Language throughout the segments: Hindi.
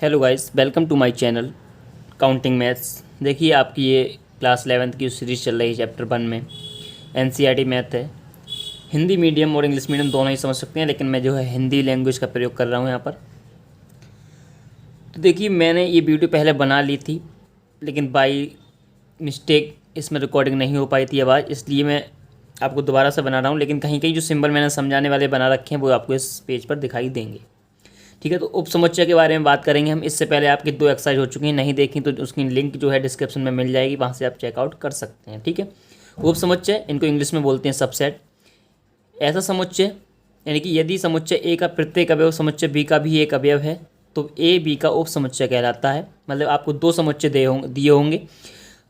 Hello guys, welcome to my channel counting maths. देखिए, आपकी ये क्लास 11th की सीरीज़ चल रही है। चैप्टर 1 में एनसीईआरटी मैथ है। हिंदी मीडियम और इंग्लिश मीडियम दोनों ही समझ सकते हैं, लेकिन मैं जो है हिंदी लैंग्वेज का प्रयोग कर रहा हूँ यहाँ पर। तो देखिए, मैंने ये वीडियो पहले बना ली थी, लेकिन बाई मिस्टेक इसमें रिकॉर्डिंग नहीं हो पाई थी आवाज़, इसलिए मैं आपको दोबारा से बना रहा हूँ। लेकिन कहीं कहीं जो सिंबल मैंने समझाने वाले बना रखे हैं वो आपको इस पेज पर दिखाई देंगे। ठीक है, तो उप समस्या के बारे में बात करेंगे हम। इससे पहले आपकी 2 एक्सरसाइज हो चुकी हैं, नहीं देखी तो उसकी लिंक जो है डिस्क्रिप्शन में मिल जाएगी, वहाँ से आप चेकआउट कर सकते हैं। ठीक है, उप समस्या इनको इंग्लिश में बोलते हैं सबसेट। ऐसा समुच्चय यानी कि यदि समुच्चय ए का प्रत्येक अवयव समुच्चय बी का भी एक अवयव है तो ए बी का उप समुच्चय कहलाता है। मतलब आपको 2 समुच्चय दिए होंगे।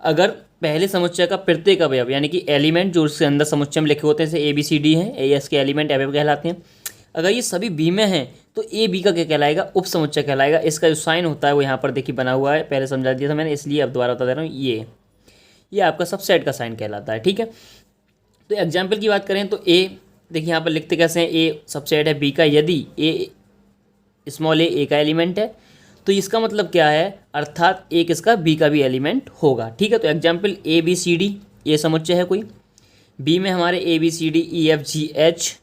अगर पहले समुच्चय का प्रत्येक अवयव यानी कि एलिमेंट जो उसके अंदर समुच्चय में लिखे होते हैं, जैसे ए बी सी डी हैं, ए एस के एलिमेंट अवयव कहलाते हैं, अगर ये सभी बी में हैं तो ए बी का क्या कहलाएगा? उप समुच्चय कहलाएगा। इसका जो साइन होता है वो यहाँ पर देखिए बना हुआ है, पहले समझा दिया था मैंने, इसलिए अब दोबारा बता दे रहा हूँ। ये आपका सबसेट का साइन कहलाता है। ठीक है, तो एग्जाम्पल की बात करें तो ए, देखिए यहाँ पर लिखते कैसे हैं, ए सबसेट है बी का यदि ए स्मॉल ए का एलिमेंट है, तो इसका मतलब क्या है? अर्थात एक इसका बी का भी एलिमेंट होगा। ठीक है, तो example A B C D ये समुच्चय है कोई, बी में हमारे A B C D E F G H.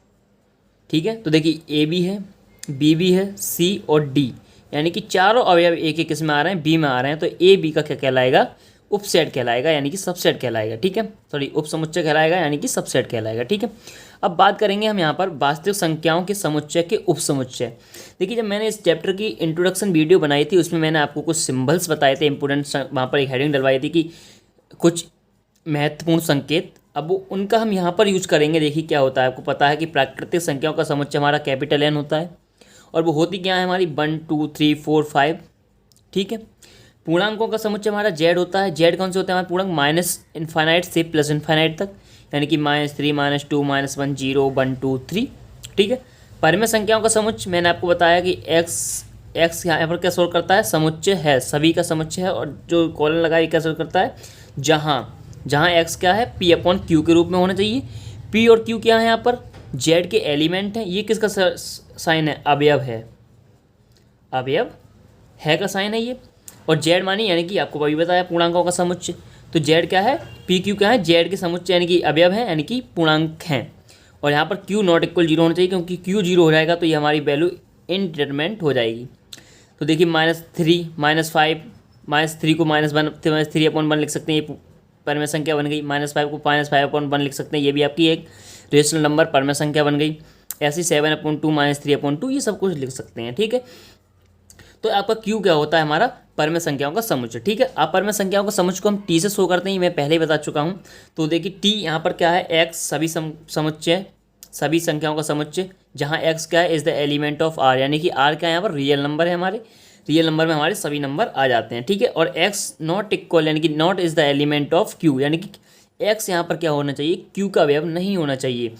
ठीक है, तो देखिए ए बी है, बी भी है, सी और डी, यानी कि चारों अवयव एक एक किसमें आ रहे हैं? बी में आ रहे हैं। तो ए बी का क्या कहलाएगा? उपसेट कहलाएगा, यानी कि सबसेट कहलाएगा। ठीक है, सॉरी, उप समुच्चय कहलाएगा यानी कि सबसेट कहलाएगा। ठीक है, अब बात करेंगे हम यहाँ पर वास्तविक संख्याओं के समुच्चय के उप समुच्चय। देखिए, जब मैंने इस चैप्टर की इंट्रोडक्शन वीडियो बनाई थी उसमें मैंने आपको कुछ सिंबल्स बताए थे इंपोर्टेंट, वहाँ पर एक हेडिंग डलवाई थी कि कुछ महत्वपूर्ण संकेत। अब वो उनका हम यहाँ पर यूज़ करेंगे। देखिए क्या होता है, आपको पता है कि प्राकृतिक संख्याओं का समुच्चय हमारा कैपिटल एन होता है, और वो होती क्या है हमारी? 1 2 3 4 5। ठीक है, पूर्णांकों का समुच्चय हमारा जेड होता है। जेड कौन से होते हैं हमारे पूर्णांक? माइनस इन्फाइनाइट से प्लस इन्फाइनाइट तक, यानी कि -3 -2 -1 0 1 2 3। ठीक है, परिमेय संख्याओं का समुच्चय मैंने आपको बताया कि एक्स यहाँ पर क्या शोर करता है? समुच्चय है, सभी का समुच्चय है। और जो कॉलन लगा ये क्या शोर करता है? जहाँ जहाँ एक्स क्या है? पी अपॉन क्यू के रूप में होना चाहिए। पी और क्यू क्या है यहाँ पर? जेड के एलिमेंट हैं। ये किसका साइन है? अवयव है, अवयव है का साइन है ये। और जेड मानी यानी कि आपको अभी बताया पूर्णांकों का समुच्चय। तो जेड क्या है? पी क्यू क्या है? जेड के समुच्चय यानी कि अवयव है, यानी कि पूर्णांक हैं। और यहाँ पर क्यू नॉट इक्वल 0 होना चाहिए, क्योंकि क्यू 0 हो जाएगा तो ये हमारी वैल्यू इनडिटरमिनेट हो जाएगी। तो देखिए -3 -5, -3 को -3 अपॉन 1 लिख सकते हैं, ये परमेय संख्या बन गई। -5 को -5 अपॉन 1 लिख सकते हैं, ये भी आपकी एक रेशनल नंबर परमेय संख्या बन गई। ऐसी 7/2 -3/2 ये सब कुछ लिख सकते हैं। ठीक है, तो आपका क्यू क्या होता है? हमारा परमेय संख्याओं का समुच्चय। ठीक है, आप परमेय संख्याओं का समुच्चय को हम टी से शो करते हैं, मैं पहले ही बता चुका हूँ। तो देखिए टी यहाँ पर क्या है? एक्स सभी समुच्चय, सभी संख्याओं का समुच्चय, जहाँ एक्स क्या है? Is the element of R, यानी कि आर क्या है? यहाँ पर रियल नंबर है हमारे, रियल नंबर में हमारे सभी नंबर आ जाते हैं। ठीक है, और एक्स नॉट इक्वल यानी कि not is the element of Q, यानी कि एक्स यहाँ पर क्या होना चाहिए? क्यू का अवयव नहीं होना चाहिए।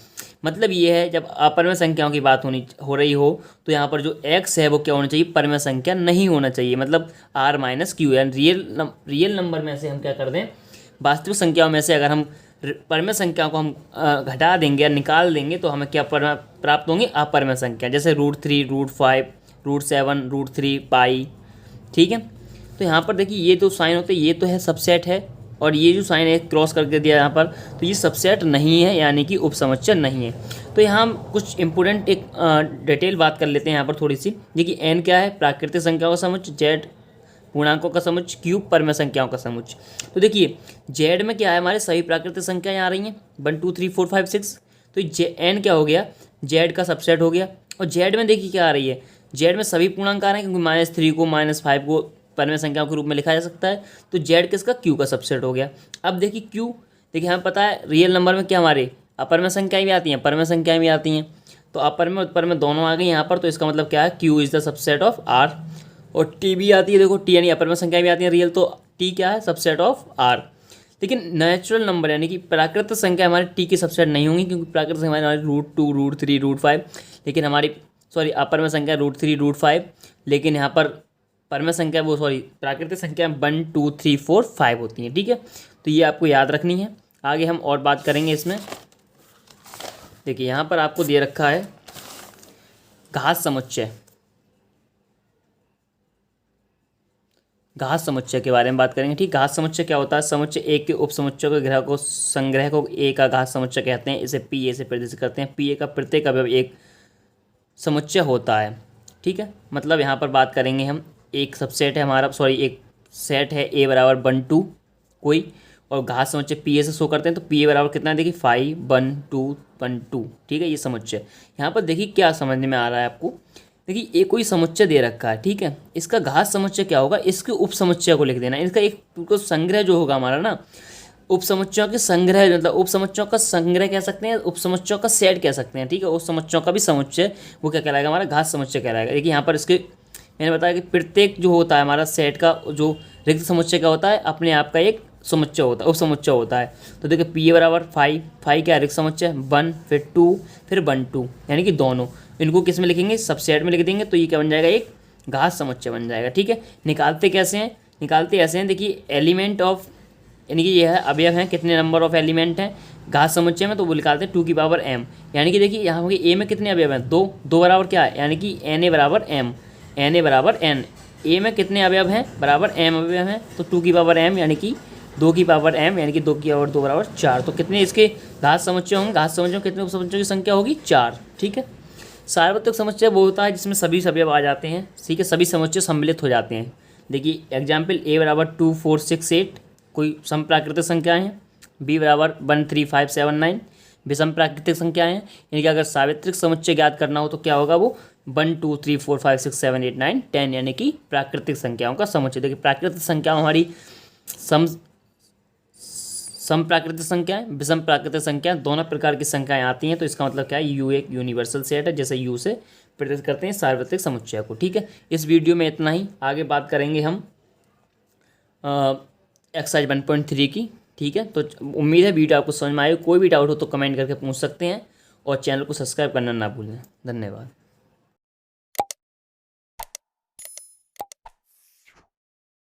मतलब ये है, जब अपरमेय संख्याओं की बात हो रही हो तो यहाँ पर जो एक्स है वो क्या होना चाहिए? परमेय संख्या नहीं होना चाहिए। मतलब आर माइनस क्यू, यानी रियल नंबर में से हम क्या कर दें? वास्तविक संख्याओं में से अगर हम परमेय संख्याओं को हम घटा देंगे या निकाल देंगे तो हमें क्या प्राप्त होंगे? अपरमेय संख्या, जैसे √3 √5 √7 √3 पाई। ठीक है, तो यहाँ पर देखिए ये तो साइन होते हैं, ये तो है सबसेट है, और ये जो साइन है क्रॉस करके दिया यहाँ पर, तो ये सबसेट नहीं है, यानी कि उपसमुच्चय नहीं है। तो यहाँ हम कुछ इंपोर्टेंट एक डिटेल बात कर लेते हैं यहाँ पर थोड़ी सी। देखिए एन क्या है? प्राकृतिक संख्याओं का समुच्चय, जेड पूर्णांकों का समुच्चय, क्यू परमेय संख्याओं का समुच्चय। तो देखिए जेड में क्या है? हमारे सभी प्राकृतिक संख्याएं आ रही हैं, 1 2 3 4 5 6। तो एन क्या हो गया? जेड का सबसेट हो गया। और जेड में देखिए क्या आ रही है? जेड में सभी पूर्णांक आ रहे हैं, क्योंकि -3 को -5 को परमेय संख्याओं के रूप में लिखा जा सकता है। तो जेड किसका? क्यू का सबसेट हो गया। अब देखिए क्यू, देखिए हमें पता है रियल नंबर में क्या हमारे अपरमेय संख्याएं भी आती हैं, परमेय संख्याएं भी आती हैं। तो अपर में उत्पर में दोनों आ गई यहाँ पर, तो इसका मतलब क्या है? Q is the subset of R. और टी भी आती है, देखो टी यानी अपरमेय संख्याएं भी आती हैं रियल, तो टी क्या है? Subset of R. लेकिन नेचुरल नंबर यानी कि प्राकृतिक संख्या हमारे टी की सबसेट नहीं होंगी, क्योंकि प्राकृतिक संख्या हमारी √2 √3 √5, लेकिन हमारी सॉरी अपर में संख्या √3 √5, लेकिन यहाँ पर परमेय संख्या वो सॉरी प्राकृतिक संख्या 1 2 3 4 5 होती हैं। ठीक है, तो ये आपको याद रखनी है। आगे हम और बात करेंगे इसमें। देखिए यहाँ पर आपको दे रखा है घात समुच्चय। घात समुच्चय के बारे में बात करेंगे। ठीक, घात समुच्चय क्या होता है? समुच्चय एक के उपसमुच्चयों के ग्रह को संग्रह को ए का घात समुच्चय कहते हैं। इसे पी ए से प्रदर्शित करते हैं। पी ए का प्रत्येक अवयव एक समुच्चय होता है। ठीक है, मतलब यहाँ पर बात करेंगे हम, एक सबसेट है हमारा, सॉरी एक सेट है ए बराबर 1 2 कोई, और घात समुच्चय पी ए से शो करते हैं। तो पी ए बराबर कितना है? देखिए 5 1 2 1 2। ठीक है, ये समुच्चय। यहाँ पर देखिए क्या समझने में आ रहा है आपको। देखिए एक कोई समुच्चय दे रखा है, ठीक है, इसका घात समुच्चय क्या होगा? इसके उप समुच्चय को लिख देना। इसका एक बिल्कुल संग्रह जो होगा हमारा ना, उप समुच्चयों के संग्रह, मतलब उप समुच्चयों का संग्रह कह सकते हैं, उप समुच्चयों का सेट कह सकते हैं। ठीक है, उप समुच्चयों का भी समुच्चय वो क्या कहलाएगा? हमारा घात समुच्चय कहलाएगा। देखिए यहाँ पर इसके मैंने बताया कि प्रत्येक जो होता है हमारा सेट का जो रिक्त समुच्चय क्या होता है? अपने आप का एक समुच्चय होता है, उप समुच्चय होता है। तो देखिए पी ए बराबर 5 5 क्या रिक्त समुच्चय, 1 फिर 2 फिर 1 2, यानी कि दोनों इनको किस में लिखेंगे? सबसेट में लिख देंगे। तो ये क्या बन जाएगा? एक घात समुच्चय बन जाएगा। ठीक है, निकालते कैसे हैं? निकालते ऐसे हैं, देखिए एलिमेंट ऑफ, यानी कि यह है अवयव हैं, कितने नंबर ऑफ एलिमेंट हैं घात समुच्चय में, तो वो निकालते हैं 2 की पावर m। यानी कि देखिए यहाँ ए में कितने अवयव हैं? 2 2 बराबर क्या है? यानी कि एन ए बराबर m, एन ए बराबर n। ए में कितने अवयव हैं? बराबर m अवयव हैं। तो 2 की पावर m यानी कि 2 की पावर m, यानी कि 2 की पावर 2 बराबर 4। तो कितने इसके घात समुच्चय होंगे? घात समुच्चय में कितने उपसमुच्चयों की संख्या होगी? 4। ठीक है, सार्वत्रिक समुच्चय वो होता है जिसमें सभी अवयव आ जाते हैं। ठीक है, सभी समुच्चय सम्मिलित हो जाते हैं। देखिए एग्जाम्पल, ए बराबर 2 4 6 8 कोई समप्राकृतिक संख्याएं हैं। बी बराबर 1 3 5 7 9 विषम प्राकृतिक संख्याएं हैं। यानी कि अगर सार्वत्रिक समुच्चय ज्ञात करना हो तो क्या होगा? वो 1 2 3 4 5 6 7 8 9 10, यानी कि प्राकृतिक संख्याओं का समुच्चय। देखिए प्राकृतिक संख्याओं हमारी सम प्राकृतिक संख्याएं, विषम प्राकृतिक संख्याएं, दोनों प्रकार की संख्याएं आती हैं। तो इसका मतलब क्या है? यू एक यूनिवर्सल सेट है, जैसे यू से प्रदर्शित करते हैं सार्वत्रिक समुच्चय को। ठीक है, इस वीडियो में इतना ही। आगे बात करेंगे हम एक्सरसाइज 1.3 की। ठीक है, तो उम्मीद है वीडियो आपको समझ में आए। कोई भी डाउट हो तो कमेंट करके पूछ सकते हैं, और चैनल को सब्सक्राइब करना ना भूलें। धन्यवाद।